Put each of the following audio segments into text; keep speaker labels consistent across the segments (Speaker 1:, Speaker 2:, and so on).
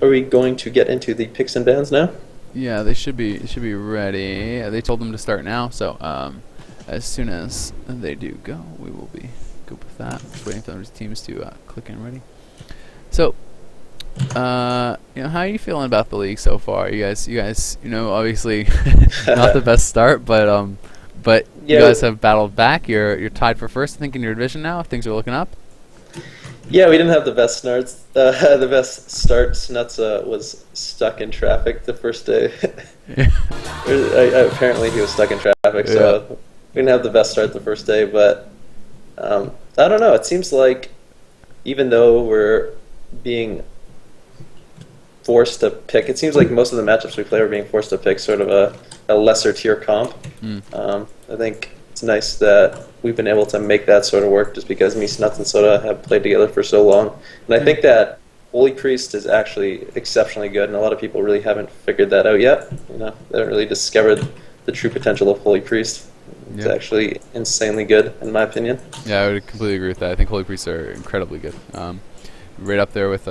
Speaker 1: are we going to get into the picks and bans now?
Speaker 2: Yeah, they should be ready. They told them to start now, so as soon as they do go, we will be good with that. Just waiting for those teams to click in ready. So, how are you feeling about the league so far? You guys, obviously not the best start, but you
Speaker 1: Yeah,
Speaker 2: guys have battled back. You're tied for first, I think, in your division now. Things are looking up.
Speaker 1: yeah, we didn't have the best starts. The best start. Snutza was stuck in traffic the first day. Apparently, he was stuck in traffic, so we didn't have the best start the first day. But I don't know. It seems like even though we're being forced to pick, it seems like most of the matchups we play are being forced to pick sort of a lesser tier comp. I think it's nice that we've been able to make that sort of work just because me, Snuts, and Soda have played together for so long. And I think that Holy Priest is actually exceptionally good, and a lot of people really haven't figured that out yet. They haven't really discovered the true potential of Holy Priest. It's actually insanely good, in my opinion.
Speaker 2: Yeah, I would completely agree with that. I think Holy Priests are incredibly good. Right up there with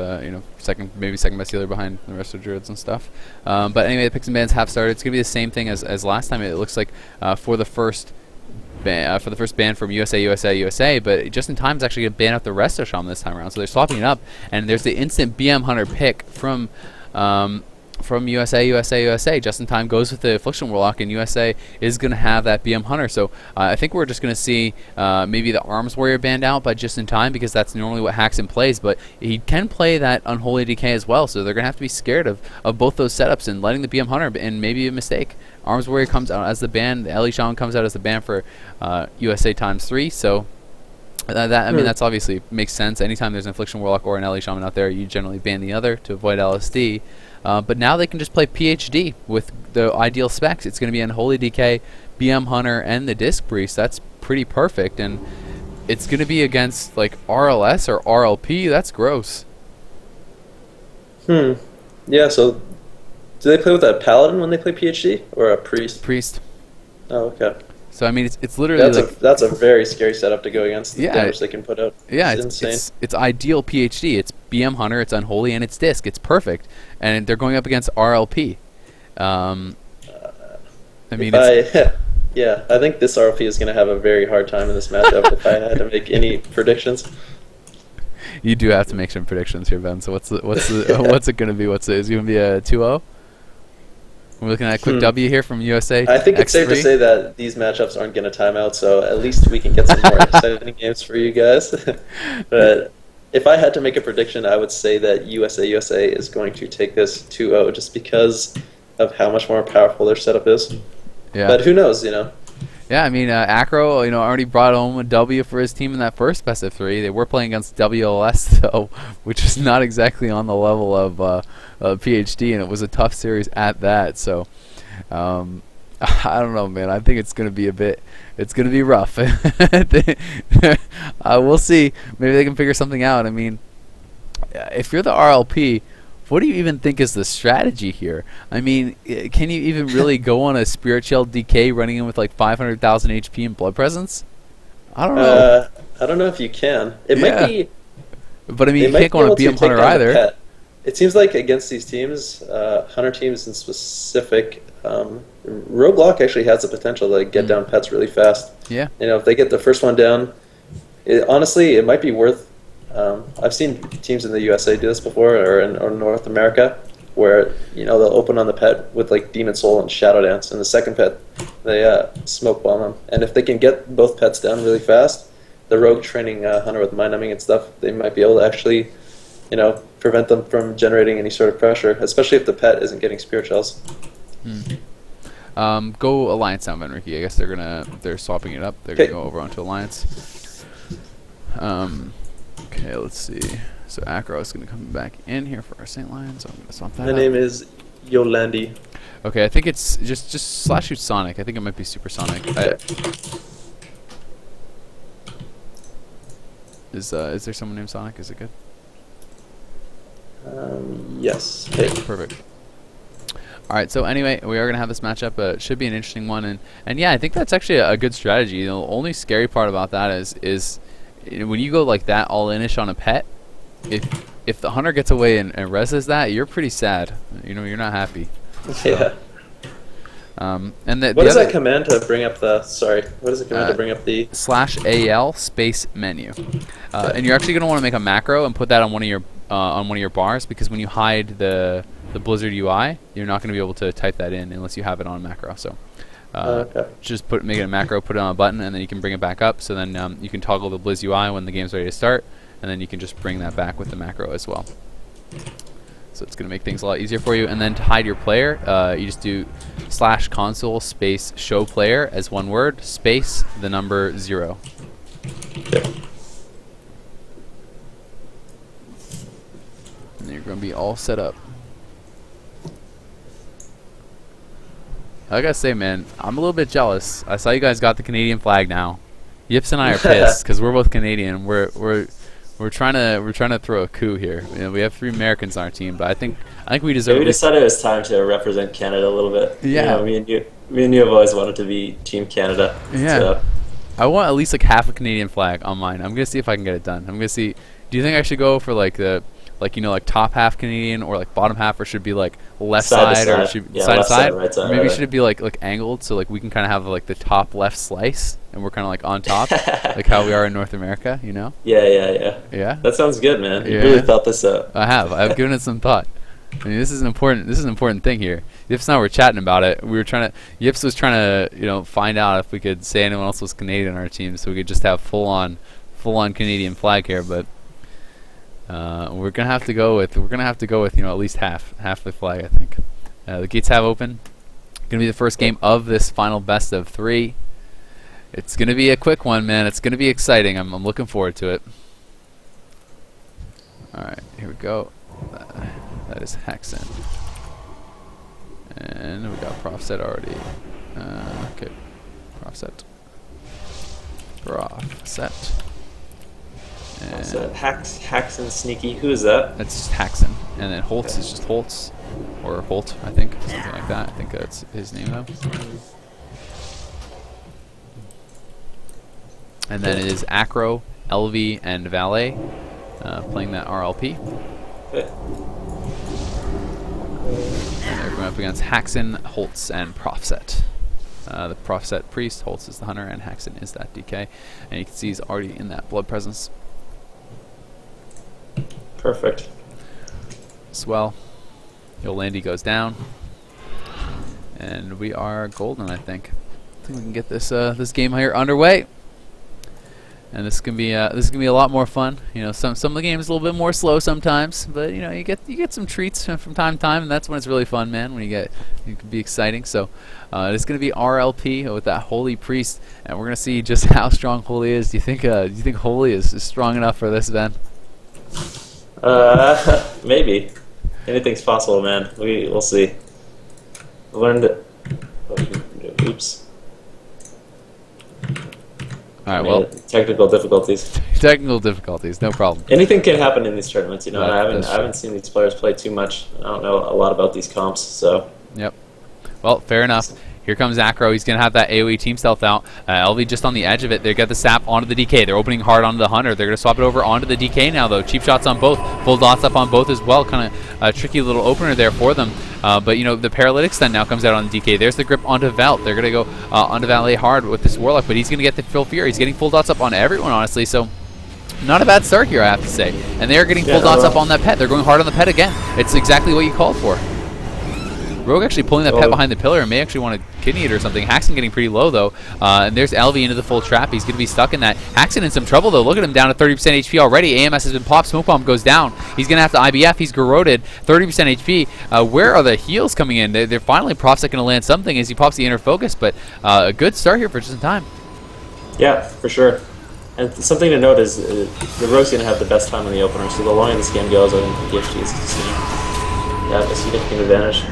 Speaker 2: second best healer behind the rest of Druids and stuff. But anyway, the picks and bans have started. It's gonna be the same thing as last time. It looks like for the first ban from USA, but Just in Time is actually gonna ban out the rest of Sham this time around. So they're swapping it up, and there's the instant BM Hunter pick from USA. Just in Time goes with the Affliction Warlock, and USA is going to have that BM Hunter. So I think we're just going to see maybe the Arms Warrior banned out by Just in Time, because that's normally what Haxon plays, but he can play that Unholy Decay as well, so they're going to have to be scared of both those setups, and letting the BM Hunter and maybe a mistake. Arms Warrior comes out as the ban, the Ellie Shaman comes out as the ban for USA ×3, so I mean, that's obviously makes sense. Anytime there's an Affliction Warlock or an Ellie Shaman out there, you generally ban the other to avoid LSD. But now they can just play PhD with the ideal specs. It's going to be Unholy Decay, BM Hunter, and the Disc Priest. That's pretty perfect. And it's going to be against like RLS or RLP. That's gross.
Speaker 1: Yeah, so do they play with a Paladin when they play PhD, or a Priest?
Speaker 2: Priest.
Speaker 1: Oh, okay.
Speaker 2: So I mean, it's literally
Speaker 1: that's a very scary setup to go against. The damage they can put out.
Speaker 2: Yeah,
Speaker 1: it's insane.
Speaker 2: It's ideal PhD. It's BM Hunter. It's Unholy, and it's Disc. It's perfect. And they're going up against RLP. I mean,
Speaker 1: yeah, I think this RLP is going to have a very hard time in this matchup. If I had to make any predictions,
Speaker 2: you do have to make some predictions here, Ben. So what's it going to be? Is it going to be a 2-0? We're looking at a quick W here from USA.
Speaker 1: I think it's safe to say that these matchups aren't going to time out, so at least we can get some more exciting games for you guys. But if I had to make a prediction, I would say that USA is going to take this 2-0 just because of how much more powerful their setup is.
Speaker 2: Yeah.
Speaker 1: But who knows,
Speaker 2: Yeah, I mean, Acro, already brought home a W for his team in that first best of 3. They were playing against WLS, though, which is not exactly on the level of PhD, and it was a tough series at that. So, I don't know, man. I think it's going to be it's going to be rough. We'll see. Maybe they can figure something out. I mean, if you're the RLP, what do you even think is the strategy here? I mean, can you even really go on a Spirit Shell DK running in with like 500,000 HP and Blood Presence? I don't know.
Speaker 1: I don't know if you can. It might be.
Speaker 2: But I mean, you can't go on a BM Hunter either.
Speaker 1: It seems like against these teams, Hunter teams in specific, Roguelock actually has the potential to get down pets really fast.
Speaker 2: Yeah.
Speaker 1: If they get the first one down, honestly, it might be worth. I've seen teams in the USA do this before, or in North America, where they'll open on the pet with like Demon Soul and Shadow Dance, and the second pet they smoke bomb them. And if they can get both pets down really fast, the rogue training Hunter with mind numbing and stuff, they might be able to actually, prevent them from generating any sort of pressure, especially if the pet isn't getting spirit shells.
Speaker 2: Go Alliance now, Enrique. I guess they're swapping it up. They're gonna go over onto Alliance. Okay, let's see. So Acro is going to come back in here for our Saint Lion, so I'm going to swap that
Speaker 1: My name is Yolandi.
Speaker 2: Okay, I think it's just slash shoot Sonic. I think it might be Supersonic. Is there someone named Sonic? Is it good?
Speaker 1: Yes. Hey.
Speaker 2: Perfect. All right. So anyway, we are gonna have this matchup. It should be an interesting one, and yeah, I think that's actually a good strategy. The only scary part about that is when you go like that all inish on a pet. if the hunter gets away and reses that, you're pretty sad. You know, you're not happy.
Speaker 1: Yeah.
Speaker 2: And
Speaker 1: what does that command to bring up the? Sorry, what does it command to bring up the
Speaker 2: /AL space menu? And you're actually going to want to make a macro and put that on one of your bars, because when you hide the Blizzard UI, you're not going to be able to type that in unless you have it on macro. So just make it a macro, put it on a button, and then you can bring it back up. So then you can toggle the Blizz UI when the game's ready to start, and then you can just bring that back with the macro as well. So it's going to make things a lot easier for you. And then to hide your player, you just do /console space show player as one word, space the number 0.
Speaker 1: Yep.
Speaker 2: And you're going to be all set up. I gotta say, man, I'm a little bit jealous. I saw you guys got the Canadian flag now. Yips and I are pissed because we're both Canadian. We're trying to throw a coup here. You know, we have 3 Americans on our team, but I think we deserve.
Speaker 3: Yeah, we decided it was time to represent Canada a little bit.
Speaker 2: Yeah,
Speaker 3: you know, me and you have always wanted to be Team Canada.
Speaker 2: Yeah,
Speaker 3: so.
Speaker 2: I want at least like half a Canadian flag on mine. I'm gonna see if I can get it done. I'm gonna see. Do you think I should go for like top half Canadian, or like bottom half, or should it be like left side, or should side to side?
Speaker 3: Right side,
Speaker 2: maybe
Speaker 3: right.
Speaker 2: should it be like angled, so like we can kind of have like the top left slice, and we're kind of like on top, like how we are in North America, you know?
Speaker 3: Yeah.
Speaker 2: Yeah.
Speaker 3: That sounds good, man. You
Speaker 2: Yeah.
Speaker 3: really thought this out.
Speaker 2: I've given it some thought. I mean, this is an important thing here. Yips and I were chatting about it. Yips was trying to find out if we could say anyone else was Canadian on our team, so we could just have full on Canadian flag here, but. We're gonna have to go with at least half the flag, I think. The gates have open. Gonna be the first game of this final best of 3. It's gonna be a quick one, man. It's gonna be exciting. I'm looking forward to it. All right, here we go. That is Hexen, and we got Profset already. Okay, Profset.
Speaker 3: So Hacks and Sneaky. Who is that?
Speaker 2: That's just Haxon. And then Holtz is just Holtz. Or Holt, I think. Something like that. I think that's his name, though. And then it is Acro, LV, and Valet playing that RLP.
Speaker 3: Okay.
Speaker 2: And they're going up against Haxon, Holtz, and Profset. The Profset Priest, Holtz is the Hunter, and Haxon is that DK. And you can see he's already in that Blood Presence.
Speaker 3: Perfect.
Speaker 2: Swell. Yolandi goes down, and we are golden. I think we can get this this game here underway, and this can be a lot more fun. You know, some of the games a little bit more slow sometimes, but you know you get some treats from time to time, and that's when it's really fun, man. When it can be exciting. So it's going to be RLP with that Holy Priest, and we're going to see just how strong Holy is. Do you think Holy is strong enough for this event?
Speaker 3: Maybe. Anything's possible, man. We'll see. Learned it. Oops.
Speaker 2: All right. Well,
Speaker 3: technical difficulties.
Speaker 2: Technical difficulties, no problem.
Speaker 3: Anything can happen in these tournaments, you know.
Speaker 2: Right,
Speaker 3: and I haven't seen these players play too much. I don't know a lot about these comps, so.
Speaker 2: Yep. Well, fair enough. Here comes Acro. He's going to have that AoE team stealth out. LV just on the edge of it. They got the sap onto the DK. They're opening hard onto the Hunter. They're going to swap it over onto the DK now, though. Cheap shots on both. Full dots up on both as well. Kind of a tricky little opener there for them. But, you know, the Paralytic Stun now comes out on the DK. There's the grip onto Velt. They're going to go onto Valet hard with this Warlock, but he's going to get the Full Fear. He's getting full dots up on everyone, honestly. So not a bad start here, I have to say. And they're getting full dots up on that pet. They're going hard on the pet again. It's exactly what you called for. Rogue actually pulling that pet behind the pillar and may actually want to kidney it or something. Haxon getting pretty low, though. And there's LV into the full trap. He's going to be stuck in that. Haxon in some trouble, though. Look at him down to 30% HP already. AMS has been popped. Smoke Bomb goes down. He's going to have to IBF. He's garroted. 30% HP. Where are the heals coming in? They're finally Profset going to land something as he pops the inner focus, but a good start here for just in time.
Speaker 3: Yeah, for sure. And something to note is the Rogue's going to have the best time in the opener, so the longer this game goes, I think the PHG is going to have a significant advantage.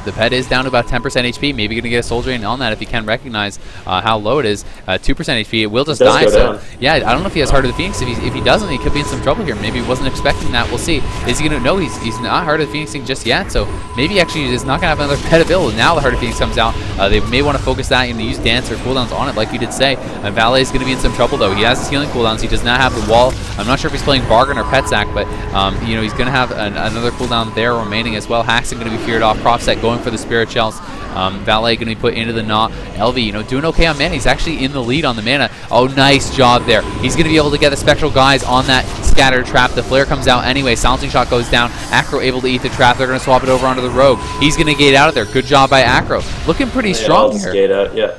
Speaker 2: The pet is down to about 10% HP. Maybe going to get a Soul Drain on that if he can recognize how low it is. 2% HP. It will just die. So yeah, I don't know if he has Heart of the Phoenix. If he doesn't, he could be in some trouble here. Maybe he wasn't expecting that. We'll see. Is he going to? No, he's not Heart of the Phoenixing just yet. So maybe actually he's not going to have another pet ability. Now the Heart of Phoenix comes out. They may want to focus that and use dance or cooldowns on it, like you did say. Valet is going to be in some trouble though. He has his healing cooldowns. He does not have the wall. I'm not sure if he's playing Bargain or Pet Sack, but you know, he's going to have another cooldown there remaining as well. Haxon going to be feared off. Propset going for the Spirit Shells. Valet going to be put into the knot. LV, you know, doing okay on mana. He's actually in the lead on the mana. Oh, nice job there. He's going to be able to get the Spectral Guise on that Scatter Trap. The Flare comes out anyway. Silencing Shot goes down. Acro able to eat the trap. They're going to swap it over onto the Rogue. He's going to gate out of there. Good job by Acro. Looking pretty strong here.
Speaker 3: Gate out, yeah.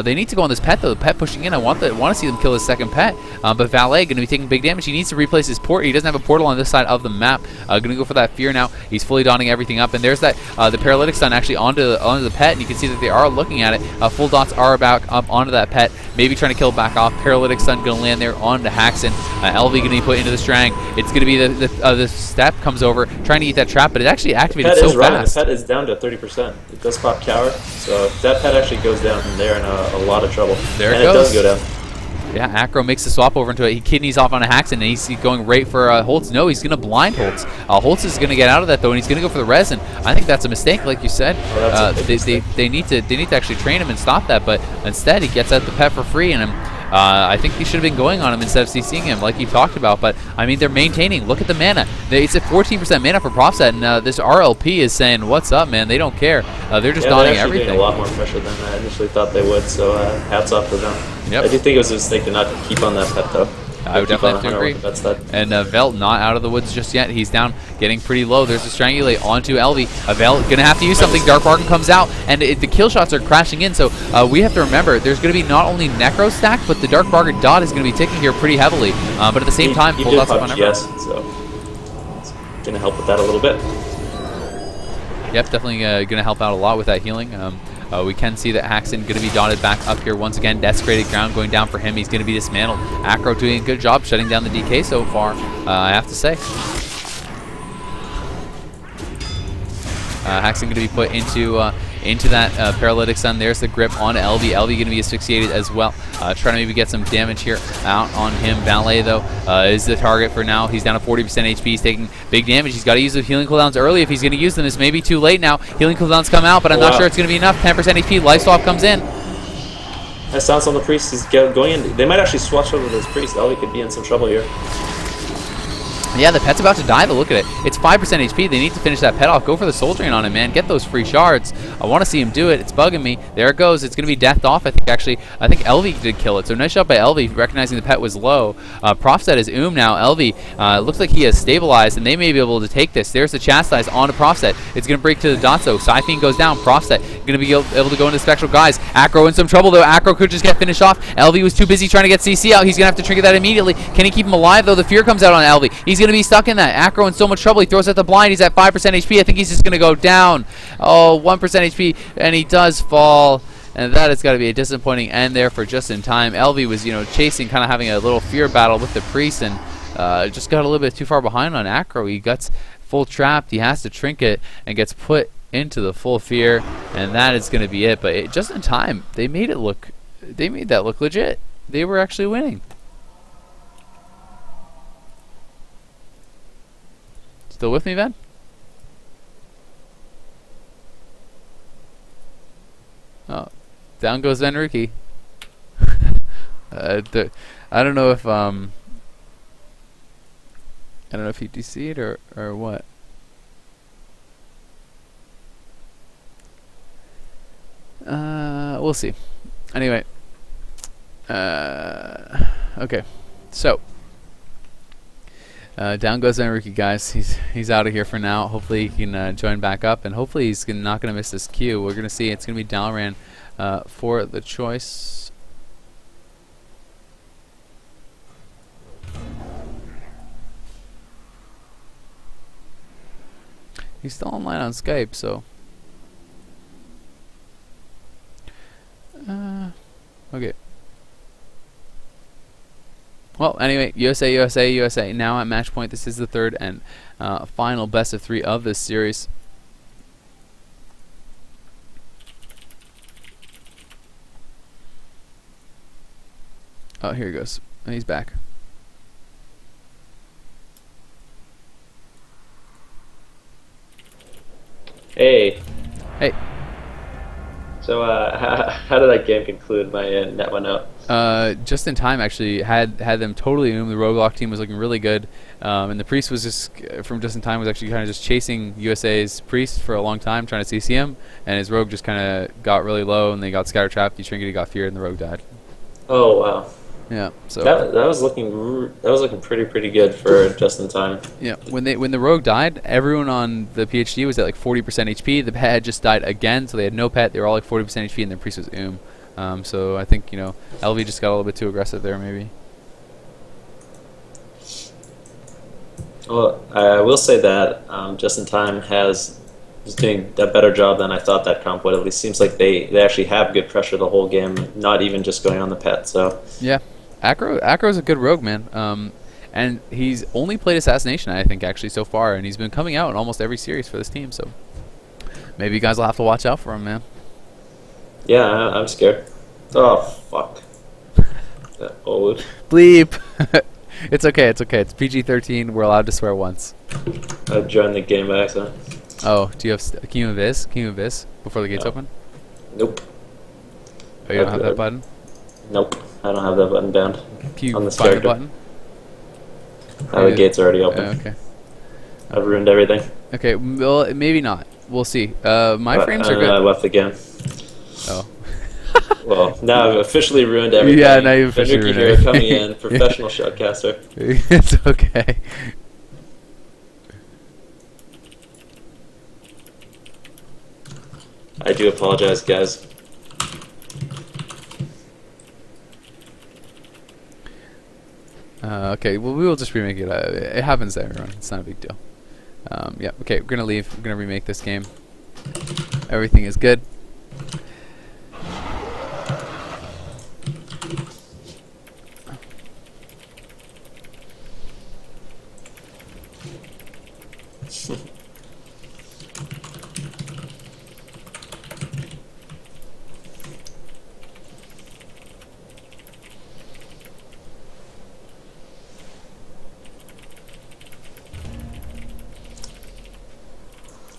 Speaker 2: They need to go on this pet though. The pet pushing in. I want to see them kill his second pet. But Valet going to be taking big damage. He needs to replace his port. He doesn't have a portal on this side of the map. Going to go for that fear now. He's fully donning everything up. And there's that the paralytic stun actually onto the pet. And you can see that they are looking at it. Full dots are about up onto that pet. Maybe trying to kill it back off. Paralytic stun going to land there onto Haxon. LV going to be put into the Strang. It's going to be the step comes over trying to eat that trap, but it actually activated so fast.
Speaker 3: The pet is down to 30%. It does pop Cower, so if that pet actually goes down, they're in a lot of trouble.
Speaker 2: There
Speaker 3: and
Speaker 2: it goes.
Speaker 3: Does go down.
Speaker 2: Yeah, Acro makes the swap over into it. He kidneys off on a Haxon, and he's going right for Holtz. No, he's going to blind Holtz. Holtz is going to get out of that though, and he's going to go for the resin. I think that's a mistake, like you said. They need to actually train him and stop that, but instead he gets out the pet for free, and I think he should have been going on him instead of CCing him, like you talked about. But I mean, they're maintaining. Look at the mana. It's at 14% mana for Propset, and this RLP is saying, "What's up, man? They don't care. They're just donning everything."
Speaker 3: Getting a lot more pressure than I initially thought they would. So hats off to them.
Speaker 2: Yep.
Speaker 3: I do think it was a mistake to not keep on that pet though.
Speaker 2: I would definitely have to agree. And Velt not out of the woods just yet. He's down, getting pretty low. There's a Strangulate onto LV. Velt going to have to use something. Dark Bargain comes out, and the kill shots are crashing in. So we have to remember, there's going to be not only Necro stack, but the Dark Bargain dot is going to be ticking here pretty heavily. But at the same time,
Speaker 3: he
Speaker 2: full
Speaker 3: did
Speaker 2: dots up
Speaker 3: pop
Speaker 2: on
Speaker 3: GS, so it's going to help with that a little bit.
Speaker 2: Yep, definitely going to help out a lot with that healing. We can see that Haxon going to be dotted back up here once again. Desecrated Ground going down for him. He's going to be dismantled. Acro doing a good job shutting down the DK so far, I have to say. Haxon going to be put into that paralytic stun. There's the grip on LV. LV going to be asphyxiated as well. Trying to maybe get some damage here out on him. Valet though is the target for now. He's down to 40% HP. He's taking big damage. He's got to use the healing cooldowns early if he's going to use them. It's maybe too late now. Healing cooldowns come out, but I'm not sure it's going to be enough. 10% HP. Life swap comes in.
Speaker 3: That sounds on the priest. He's going in. They might actually swatch over this priest. LV could be in some trouble here.
Speaker 2: Yeah, the pet's about to die, but look at it. It's 5% HP. They need to finish that pet off. Go for the Soul Drain on him, man. Get those free shards. I want to see him do it. It's bugging me. There it goes. It's going to be deathed off, I think, actually. I think LV did kill it. So nice shot by LV, recognizing the pet was low. Propset is now. LV looks like he has stabilized, and they may be able to take this. There's the Chastise onto Propset. It's going to break to the dots, though. Siphene goes down. Propset going to be able to go into Spectral Guise. Acro in some trouble, though. Acro could just get finished off. LV was too busy trying to get CC out. He's going to have to trigger that immediately. Can he keep him alive, though? The fear comes out on LV. He's going to be stuck in that. Acro in so much trouble. He throws out the blind. He's at 5% HP. I think he's just going to go down. Oh, 1% HP, and he does fall. And that has got to be a disappointing end there for just in time. LV was, chasing, kind of having a little fear battle with the priest, and just got a little bit too far behind on Acro. He gets full trapped. He has to trinket and gets put into the full fear, and that is going to be it. But just in time, they made that look legit. They were actually winning. Still with me, Ben? Oh, down goes Enrique. I don't know if he DC'd or what. We'll see. Anyway, okay, so down goes Enrique, guys. He's out of here for now. Hopefully he can join back up, and hopefully he's not going to miss this queue. We're going to see. It's going to be Dalran for the choice. He's still online on Skype, so okay. Well, anyway, USA. Now at match point, this is the third and final best of 3 of this series. Oh, here he goes. He's back.
Speaker 3: Hey.
Speaker 2: Hey.
Speaker 3: So, how did that game conclude? My net went out.
Speaker 2: Just in time, actually, had them totally oom. The Roguelock team was looking really good, and the Priest was just from just in time was actually kind of just chasing USA's Priest for a long time, trying to CC him, and his Rogue just kind of got really low, and they got scatter trapped. He trinketed, got feared, and the Rogue died.
Speaker 3: Oh wow.
Speaker 2: Yeah, so
Speaker 3: that was looking pretty good for just in time.
Speaker 2: Yeah, when the Rogue died, everyone on the PhD was at like 40% HP. The pet had just died again, so they had no pet. They were all like 40% HP, and their Priest was oom. So I think LV just got a little bit too aggressive there, maybe.
Speaker 3: Well, I will say that just in time is doing a better job than I thought that comp would. At least seems like they actually have good pressure the whole game, not even just going on the pet. So
Speaker 2: yeah. Acro's a good rogue, man. And he's only played Assassination, I think, actually, so far, and he's been coming out in almost every series for this team, so maybe you guys will have to watch out for him, man.
Speaker 3: Yeah, I'm scared. Oh, fuck. That old.
Speaker 2: Bleep! It's okay, it's PG-13, we're allowed to swear once.
Speaker 3: I joined the game by accident.
Speaker 2: Oh, do you have... Can you invis before the gates open?
Speaker 3: Nope.
Speaker 2: Oh, you don't have that button?
Speaker 3: Nope. I don't have that button bound.
Speaker 2: Can you
Speaker 3: on this
Speaker 2: find the
Speaker 3: character.
Speaker 2: button?
Speaker 3: The gate's already open.
Speaker 2: Okay.
Speaker 3: I've ruined everything.
Speaker 2: Okay, well, maybe not. We'll see. My frames are good.
Speaker 3: I left the game.
Speaker 2: Oh.
Speaker 3: Well, now I've officially ruined everything.
Speaker 2: Yeah, now you've officially ruined
Speaker 3: here
Speaker 2: everything.
Speaker 3: coming in, professional shotcaster.
Speaker 2: It's okay.
Speaker 3: I do apologize, guys.
Speaker 2: Okay, well, we will just remake it. It happens to everyone. It's not a big deal. Yeah, okay, we're going to leave. We're going to remake this game. Everything is good.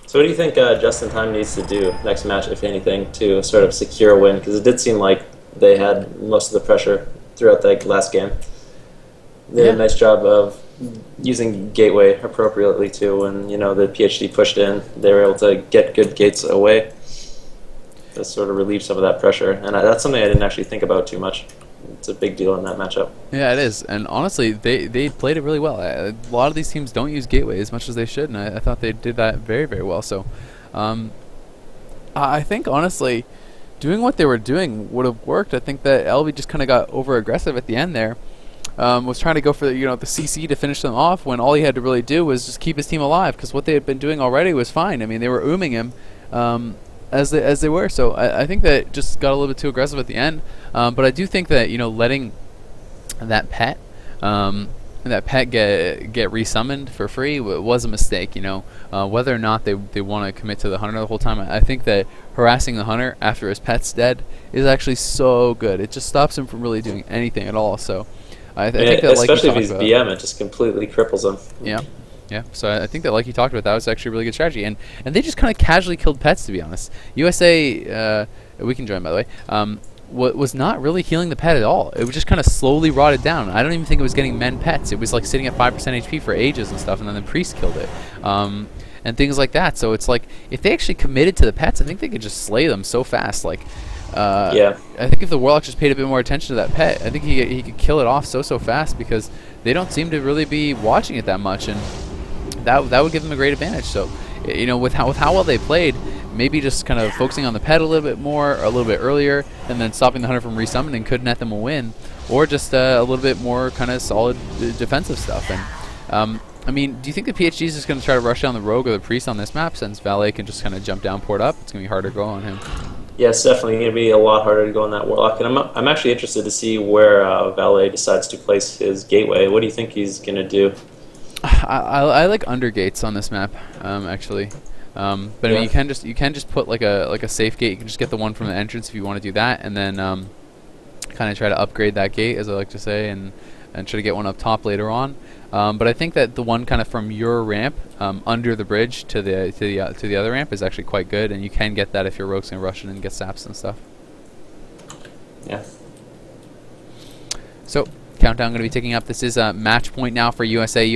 Speaker 3: So what do you think Just in Time needs to do next match, if anything, to sort of secure a win? Because it did seem like they had most of the pressure throughout that last game. They did a nice job of using Gateway appropriately too. When the PhD pushed in, they were able to get good gates away to sort of relieve some of that pressure. And that's something I didn't actually think about too much. It's a big deal in that matchup.
Speaker 2: Yeah, it is. And honestly, they played it really well. A lot of these teams don't use Gateway as much as they should, and I thought they did that very, very well. So I think, honestly, doing what they were doing would have worked. I think that LV just kind of got over-aggressive at the end there. Was trying to go for the CC to finish them off when all he had to really do was just keep his team alive, because what they had been doing already was fine. I mean, they were ooming him as they were. So I think that just got a little bit too aggressive at the end. But I do think that letting that pet get resummoned for free was a mistake. Whether or not they want to commit to the hunter the whole time, I think that harassing the hunter after his pet's dead is actually so good. It just stops him from really doing anything at all. So I think that,
Speaker 3: especially if he's BM, it just completely cripples him.
Speaker 2: Yeah. Yeah, so I think that, like you talked about, that was actually a really good strategy, and they just kind of casually killed pets, to be honest. USA, we can join, by the way, was not really healing the pet at all. It was just kind of slowly rotted down. I don't even think it was getting men pets. It was like sitting at 5% HP for ages and stuff, and then the priest killed it, and things like that. So it's like, if they actually committed to the pets, I think they could just slay them so fast. Like, I think if the Warlock just paid a bit more attention to that pet, I think he could kill it off so fast, because they don't seem to really be watching it that much, and that would give them a great advantage. So, with how well they played, maybe just kind of focusing on the pet a little bit more, or a little bit earlier, and then stopping the hunter from resummoning could net them a win, or just a little bit more kind of solid defensive stuff. And I mean, do you think the PhD is just going to try to rush down the rogue or the priest on this map, since Valet can just kind of jump down, port up? It's going to be harder to go on him.
Speaker 3: Yeah, it's definitely going to be a lot harder to go on that Warlock. And I'm actually interested to see where Valet decides to place his gateway. What do you think he's going to do?
Speaker 2: I like under gates on this map, actually. But I mean, you can just put like a safe gate. You can just get the one from the entrance if you want to do that, and then kind of try to upgrade that gate, as I like to say, and try to get one up top later on. But I think that the one kind of from your ramp under the bridge to the other ramp is actually quite good, and you can get that if your rogue's gonna rush in and get saps and stuff.
Speaker 3: Yeah.
Speaker 2: So countdown going to be ticking up. This is a match point now for USA.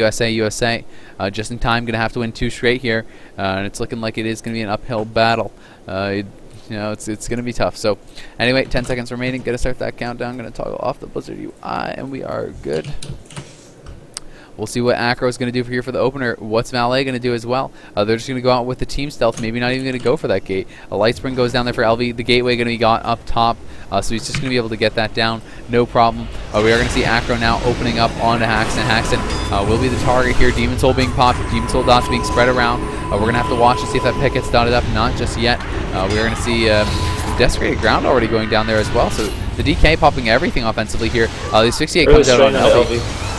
Speaker 2: Just in time, going to have to win 2 straight here, and it's looking like it is going to be an uphill battle. You know, it's going to be tough. So anyway, 10 seconds remaining. Going to start that countdown. Going to toggle off the Blizzard UI, and we are good. We'll see what Acro is going to do here for the opener. What's Valet going to do as well? They're just going to go out with the team stealth, maybe not even going to go for that gate. A light spring goes down there for LV. The gateway going to be got up top, so he's just going to be able to get that down, no problem. We are going to see Acro now opening up onto Haxton. Haxton will be the target here. Demon Soul being popped, Demon Soul dots being spread around. We're going to have to watch and see if that pit gets dotted up. Not just yet. We are going to see Desecrated Ground already going down there as well. So the DK popping everything offensively here. The 68 comes out on LV.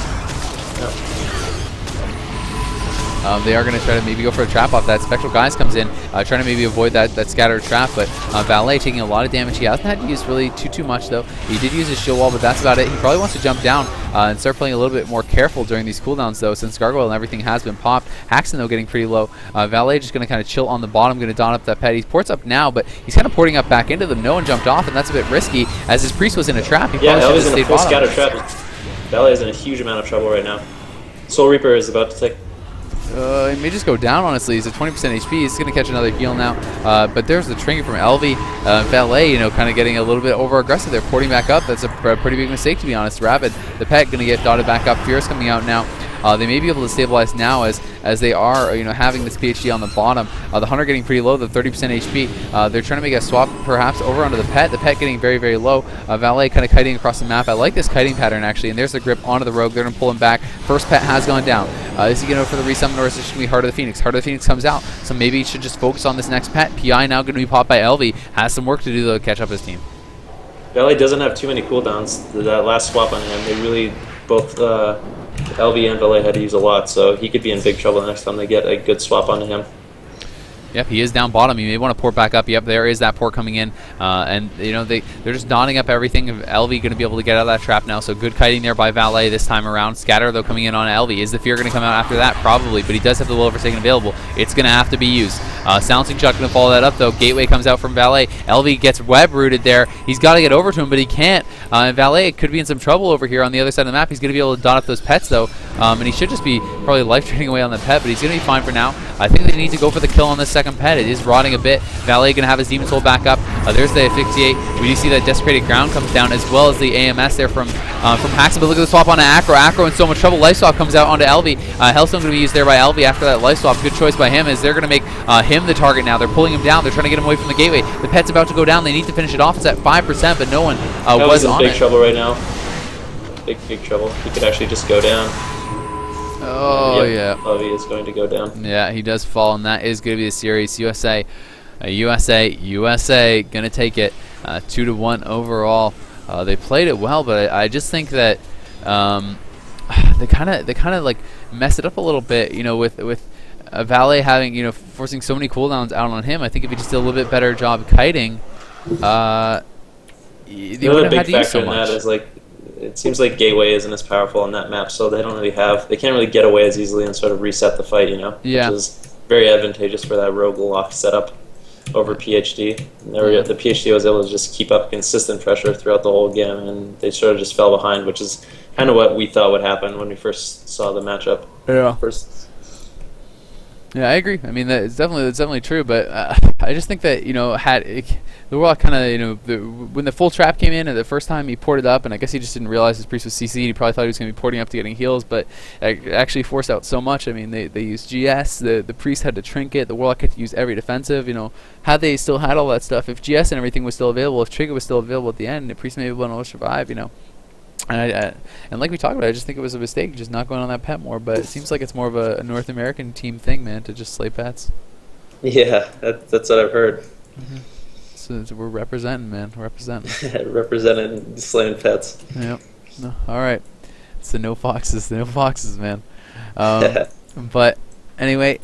Speaker 2: They are going to try to maybe go for a trap off that. Spectral Guise comes in, trying to maybe avoid that scattered trap, but Valet taking a lot of damage. He hasn't had to use really too much, though. He did use his shield wall, but that's about it. He probably wants to jump down and start playing a little bit more careful during these cooldowns, though, since Gargoyle and everything has been popped. Haxton, though, getting pretty low. Valet just going to kind of chill on the bottom, going to don up that pet. He ports up now, but he's kind of porting up back into them. No one jumped off, and that's a bit risky, as his Priest was in a trap. He probably should have stayed bottom.
Speaker 3: Scatter trap. Valet is in a huge amount of trouble right now. Soul Reaper is about to take.
Speaker 2: He may just go down, honestly. He's at 20% HP. He's going to catch another heal now. But there's the trinket from LV. Valet, you know, kind of getting a little bit over-aggressive there, porting back up. That's a pretty big mistake, to be honest. Rabid, the pet, going to get dotted back up. Fierce coming out now. They may be able to stabilize now as they are, you know, having this PhD on the bottom. The Hunter getting pretty low, the 30% HP. They're trying to make a swap, perhaps, over onto the pet. The pet getting very, very low. Valet kind of kiting across the map. I like this kiting pattern, actually. And there's the grip onto the rogue. They're going to pull him back. First pet has gone down. Is he going to go for the resummon, or is it just going to be Heart of the Phoenix? Heart of the Phoenix comes out, so maybe he should just focus on this next pet. PI now going to be popped by LV. Has some work to do, though, to catch up his team.
Speaker 3: Valet doesn't have too many cooldowns. That last swap on him, they really, both LV and Valet had to use a lot, so he could be in big trouble the next time they get a good swap onto him.
Speaker 2: Yep, he is down bottom. You may want to port back up. Yep, there is that port coming in. And, you know, they're just donning up everything. LV going to be able to get out of that trap now. So good kiting there by Valet this time around. Scatter, though, coming in on LV. Is the Fear going to come out after that? Probably, but he does have the Will of Forsaken available. It's going to have to be used. Silencing Shot going to follow that up, though. Gateway comes out from Valet. LV gets web rooted there. He's got to get over to him, but he can't. And Valet could be in some trouble over here on the other side of the map. He's going to be able to dot up those pets, though. And he should just be probably life draining away on the pet, but he's going to be fine for now. I think they need to go for the kill on this second pet. It is rotting a bit. Valet going to have his Demon Soul back up. There's the 58. We do see that Desecrated Ground comes down, as well as the AMS there from Haxton. But look at the swap onto Acro. Acro in so much trouble. Life Swap comes out onto LV. Hellstone going to be used there by LV after that Life Swap. Good choice by him, as they're going to make him the target now. They're pulling him down. They're trying to get him away from the gateway. The pet's about to go down. They need to finish it off. It's at 5%, but no one was on it.
Speaker 3: He's in big trouble right now. Big trouble. He could actually just go down.
Speaker 2: Oh, yeah.
Speaker 3: LV is going to go down.
Speaker 2: Yeah, he does fall, and that is going to be the series. USA going to take it 2-1 overall. They played it well, but I just think that they kind of like messed it up a little bit, you know, with Valet having, you know, forcing so many cooldowns out on him. I think if he just did a little bit better job kiting, they wouldn't have had to use so much.
Speaker 3: That is, like, it seems like Gateway isn't as powerful on that map, so they can't really get away as easily and sort of reset the fight, you know?
Speaker 2: Yeah.
Speaker 3: Which is very advantageous for that rogue lock setup over PhD. The PhD was able to just keep up consistent pressure throughout the whole game, and they sort of just fell behind, which is kind of what we thought would happen when we first saw the matchup.
Speaker 2: Yeah. Yeah, I agree. I mean, that's definitely true. But I just think that, you know, the Warlock kind of, you know, when the full trap came in, and the first time he ported up, and I guess he just didn't realize his Priest was CC'd. He probably thought he was going to be porting up to getting heals, but it actually forced out so much. I mean, they used GS. The Priest had to trinket. The Warlock had to use every defensive. You know, had they still had all that stuff, if GS and everything was still available, if Trigger was still available at the end, the Priest may have been able to survive. You know. And like we talked about, I just think it was a mistake just not going on that pet more. But it seems like it's more of a North American team thing, man, to just slay pets.
Speaker 1: Yeah, that's what I've heard.
Speaker 2: Mm-hmm. So we're representing, man. Representing.
Speaker 1: Representing slaying pets.
Speaker 2: Yep. No, all right. It's the no foxes, man. But anyway,